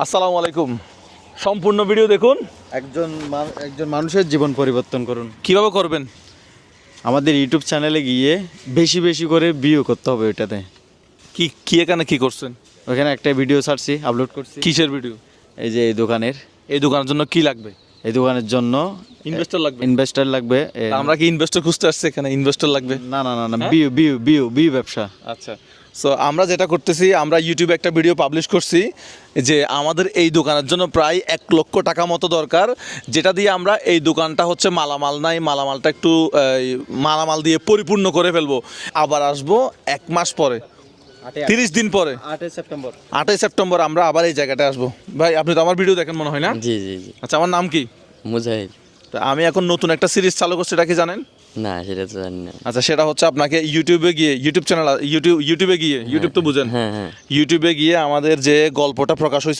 আসসালামু আলাইকুম। সম্পূর্ণ ভিডিও দেখুন। একজন মানুষের জীবন পরিবর্তন করুন। কিভাবে করবেন? আমাদের ইউটিউব চ্যানেলে গিয়ে বেশি বেশি করে ভিউ করতে হবে ওইটাতে। কি এখানে কি করছেন? ওখানে একটা ভিডিও ছাড়ছি, আপলোড করছি। কিসের ভিডিও? এই যে এই দোকানের, এই দোকানের জন্য কি লাগবে? এই দোকানের জন্য ইনভেস্টর লাগবে। ইনভেস্টর লাগবে। আমরা কি ইনভেস্টর খুঁজতে আসছি এখানে? ইনভেস্টর লাগবে? না না না না, হ্যাঁ? বিউ ব্যবসা। আচ্ছা, সো আমরা যেটা করতেছি, আমরা ইউটিউবে একটা ভিডিও পাবলিশ করছি যে আমাদের এই দোকানের জন্য প্রায় 1 লক্ষ টাকা মতো দরকার, যেটা দিয়ে আমরা এই দোকানটা হচ্ছে মালামাল নাই, মালামালটা একটু মালামাল দিয়ে পরিপূর্ণ করে ফেলবো। আবার আসবো 1 মাস পরে, 30 দিন পরে, 8 সেপ্টেম্বর। 8ই সেপ্টেম্বর আমরা আবার এই জায়গাটায় আসবো। ভাই, আপনি তো আমার ভিডিও দেখেন মনে হয় না? জি জি জি। আচ্ছা, আমার নাম কি? মুজাহিদ। তা আমি এখন নতুন একটা সিরিজ চালু করছি, এটা কি জানেন? না, সেটা তো জানি না। আচ্ছা, সেটা হচ্ছে আপনাকে ইউটিউবে গিয়ে, ইউটিউব তো বুঝেন, হ্যাঁ হ্যাঁ। ইউটিউবে গিয়ে আমাদের যে গল্পটা প্রকাশ